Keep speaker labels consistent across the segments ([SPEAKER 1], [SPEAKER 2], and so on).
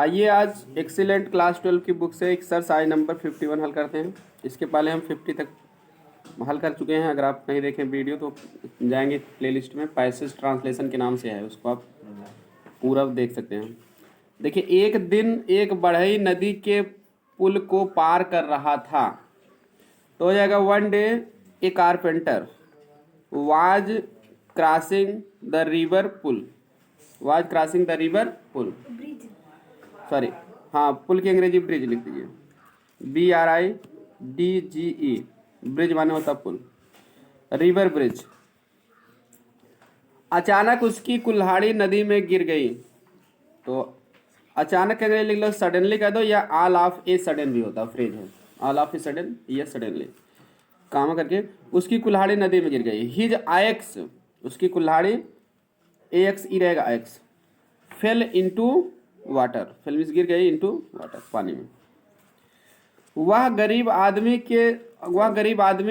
[SPEAKER 1] आइए आज excellent class 12 की बुक से एक्सरसाइज नंबर 51 हल करते हैं। इसके पहले हम 50 तक हल कर चुके हैं। अगर आप नहीं देखें वीडियो तो जाएंगे प्लेलिस्ट में, पैसेज ट्रांसलेशन के नाम से है, उसको आप पूरा देख सकते हैं। देखिए, एक दिन एक बढ़ई नदी के पुल को पार कर रहा था, तो हो जाएगा one day a carpenter was crossing the river पुल। वाज क्रॉसिंग द रिवर पुल, सॉरी, हाँ, पुल की अंग्रेजी ब्रिज लिख दीजिए, BRIDGE। ब्रिज माने होता पुल, रिवर ब्रिज। अचानक उसकी कुल्हाड़ी नदी में गिर गई। तो अचानक के अंग्रेजी लिख लो, सडनली कह दो, या ऑल ऑफ ए सडन भी होता फ्रेज है, ऑल ऑफ ए सडन या सडनली काम करके उसकी कुल्हाड़ी नदी में गिर गई। हिज आयक्स, उसकी कुल्हाड़ी, AXE रहेगा x, fail into water, fail means गिर गई, इनटू वाटर पानी में। वह गरीब आदमी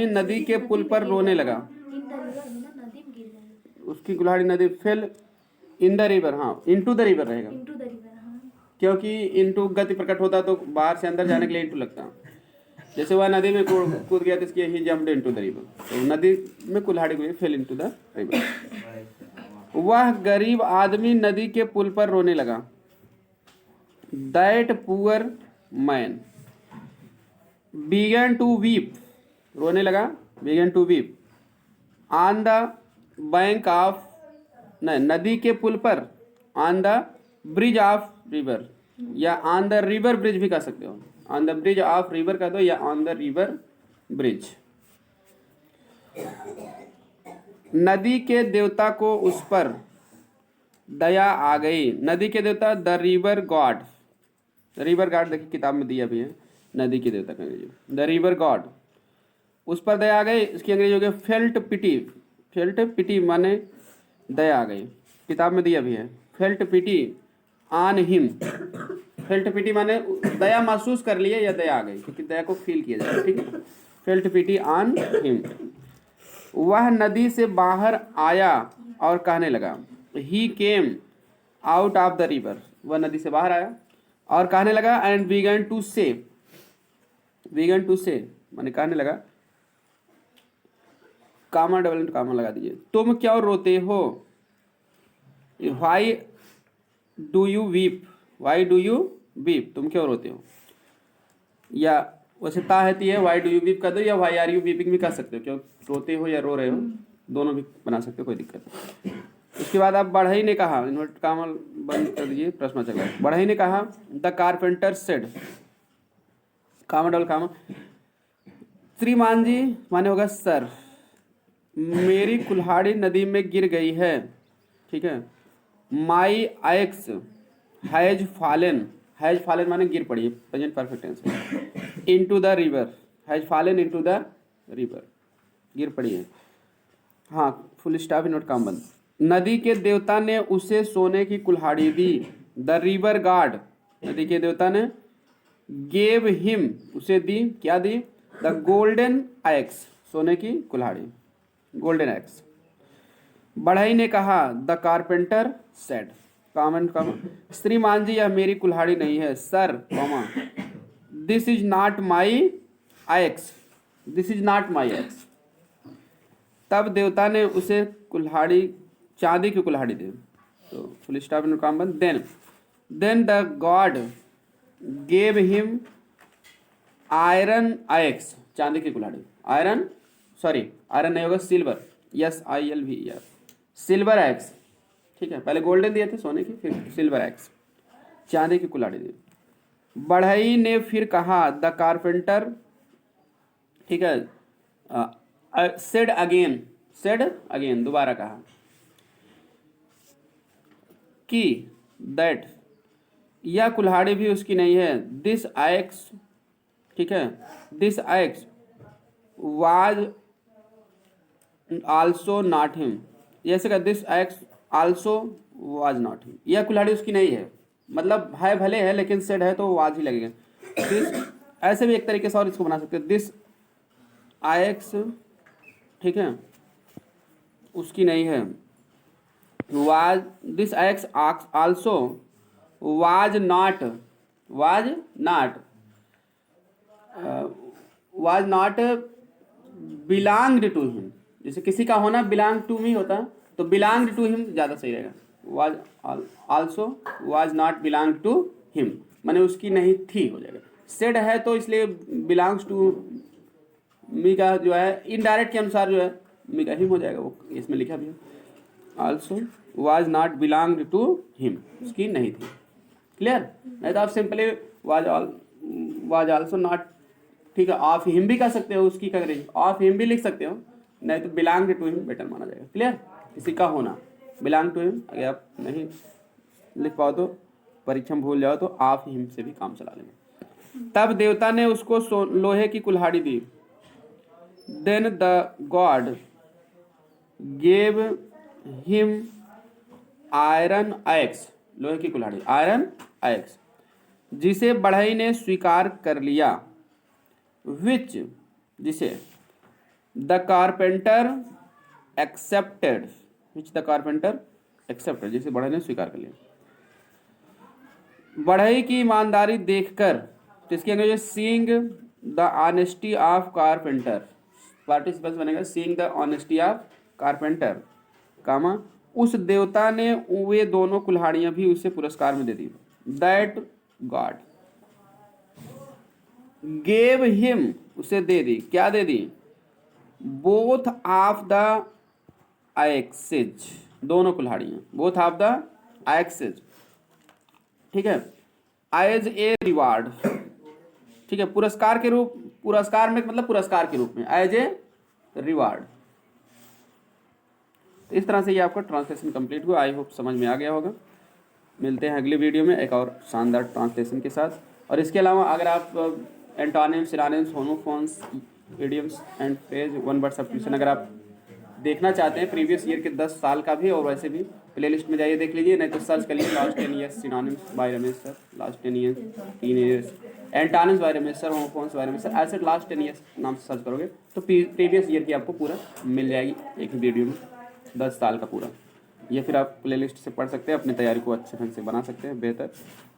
[SPEAKER 1] नदी के पुल पर रोने लगा। उसकी कुल्हाड़ी नदी, फेल इन द रिवर, हाँ इनटू द रिवर रहेगा, क्योंकि इनटू गति प्रकट होता तो बाहर से अंदर जाने के लिए इनटू लगता। जैसे वह नदी में कूद गया तो इसकी ही जम्प्ड इनटू द रिवर, तो नदी में कुल्हाड़ी को फेल इनटू द रिवर। वह गरीब आदमी नदी के पुल पर रोने लगा। That poor man began to weep, रोने लगा, began to weep on the bank of, नहीं, नदी के पुल पर, on the bridge of river, या on the river bridge भी कह सकते हो, on the bridge of river कह दो, या on the river bridge। नदी के देवता को उस पर दया आ गई। नदी के देवता the river God, river God देखिए किताब में दिया भी है, नदी के देवता का अंग्रेजी द रिवर गॉड, उस पर दया आ गई। इसकी अंग्रेजी हो गया फेल्ट पिटी, फेल्ट पिटी माने दया आ गई, किताब में दिया भी है, felt pity on him. Felt pity माने दया महसूस कर लिए या दया आ गई, क्योंकि दया को फील किया जाए, ठीक है। Felt pity on him. वह नदी से बाहर आया और कहने लगा, he came out of the river, वह नदी से बाहर आया और कहने लगा, and began to say, began to say माने कहने लगा, कामा डबल कामा लगा दीजिए, तुम क्यों रोते हो, why do you weep, why do you weep, तुम क्यों रोते हो। या वैसे ता है वाई डू यू वीप कर दो, या वाई आर यू वीपिंग भी कर सकते हो, क्यों रोते हो या रो रहे हो, दोनों भी बना सकते हो, कोई दिक्कत नहीं। उसके बाद आप बढ़ई ने कहा, इन्वर्ट कामा बंद कर दीजिए, प्रश्न चल रहा है। बढ़ई ने कहा, the carpenter said, comma double comma, श्रीमान जी माने होगा सर, मेरी कुल्हाड़ी नदी में गिर गई है, ठीक है। My axe has fallen, has fallen माने गिर पड़ी है, present perfect tense, into the river, has fallen into the river, गिर पड़ी है, हाँ, फुल स्टॉप नोट काम बंद। नदी के देवता ने उसे सोने की कुल्हाड़ी दी। द रिवर गॉड, नदी के देवता ने, गेव हिम, उसे दी, क्या दी, द गोल्डन एक्स, सोने की कुल्हाड़ी, गोल्डन एक्स। बढ़ई ने कहा, the carpenter said, comment comma, श्रीमान जी यह मेरी कुल्हाड़ी नहीं है, sir, comma, this is not my x, this is not my x. तब देवता ने उसे कुल्हाड़ी, चांदी की कुल्हाड़ी दी, तो फुल स्टॉप काम बंद। Then the god gave him iron axe, चांदी की कुल्हाड़ी, आयरन, सॉरी आयरन नहीं होगा, सिल्वर, SILVER, सिल्वर एक्स, ठीक है। पहले गोल्डन दिए थे सोने की, फिर सिल्वर एक्स, चांदी की कुल्हाड़ी दी। बढ़ई ने फिर कहा, द कारपेंटर, ठीक है, सेड अगेन, सेड अगेन, दोबारा कहा कि दैट, यह कुल्हाड़ी भी उसकी नहीं है, दिस एक्स, ठीक है, this x was also not him, जैसे का this axe also was not him, यह कुल्हाड़ी उसकी नहीं है, मतलब है भले है लेकिन सेड है तो वाज ही लगेगा। दिस, ऐसे भी एक तरीके से और इसको बना सकते हैं, दिस एक्स, ठीक है, उसकी नहीं है, was, this axe also was not, was not, was not belonged to him. जैसे किसी का होना बिलोंग टू मी होता तो बिलोंग्ड टू हिम ज़्यादा सही रहेगा। Was also was not belong to him, माने उसकी नहीं थी हो जाएगा। सेड है तो इसलिए बिलोंग्स टू मी का जो है इनडायरेक्ट के अनुसार जो है मी का हिम हो जाएगा, वो इसमें लिखा भी है। Also was not belonged to him, उसकी नहीं थी। क्लियर? नहीं तो आप सिंपली वाज आल्सो नॉट, ठीक है, ऑफ हिम भी कर सकते हो, उसकी का करेंगे ऑफ हिम भी लिख सकते हो, नहीं तो बिलोंग टू हिम बेटर माना जाएगा। क्लियर? किसी का होना बिलोंग टू हिम, अगर आप नहीं लिख पाओ तो परीक्षा में भूल जाओ तो ऑफ हिम से भी काम चला लेंगे। तब देवता ने उसको लोहे की कुल्हाड़ी दी। Then the god gave him iron axe, लोहे की कुल्हाड़ी आयरन एक्स, जिसे बढ़ई ने स्वीकार कर लिया। विच, जिसे the carpenter accepted, which the carpenter accepted, जिसे बढ़ई ने स्वीकार कर लिया। बढ़ई की ईमानदारी देखकर, तो इसकी अंग्रेजी seeing the honesty of carpenter, participles बनेगा seeing the honesty of carpenter, comma उस देवता ने वे दोनों कुल्हाड़ियां भी उसे पुरस्कार में दे दी। दैट गॉड गेव हिम, उसे दे दी, क्या दे दी? बोथ ऑफ द एक्सेज, दोनों कुल्हाड़ियां, बोथ ऑफ द एक्सेज, ठीक है, एज ए रिवार्ड, ठीक है, पुरस्कार के रूप, पुरस्कार में मतलब पुरस्कार के रूप में, एज ए रिवार्ड। तो इस तरह से ये आपका ट्रांसलेशन कंप्लीट हुआ। आई होप समझ में आ गया होगा। मिलते हैं अगले वीडियो में एक और शानदार ट्रांसलेशन के साथ। और इसके अलावा अगर आप antonyms, synonyms, homophones, idioms and phrase, one word substitution अगर आप देखना चाहते हैं प्रीवियस ईयर के 10 साल का भी, और वैसे भी प्लेलिस्ट में जाइए देख लीजिए, नहीं तो सर्च करिए last 10 years synonyms by Ramesh sir, last 10 years, 3 years antonyms by Ramesh sir, homophones by Ramesh sir, ऐसे लास्ट 10 ईयर्स नाम से सर्च करोगे तो प्रीवियस ईयर की आपको पूरा मिल जाएगी एक ही वीडियो में, 10 साल का पूरा। ये फिर आप प्लेलिस्ट से पढ़ सकते हैं, अपनी तैयारी को अच्छे ढंग से बना सकते हैं बेहतर।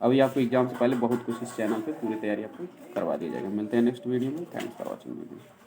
[SPEAKER 1] अभी आपको एग्जाम से पहले बहुत कुछ इस चैनल पे पूरी तैयारी आपको करवा दी जाएगी। मिलते हैं नेक्स्ट वीडियो में। Thanks for watching video.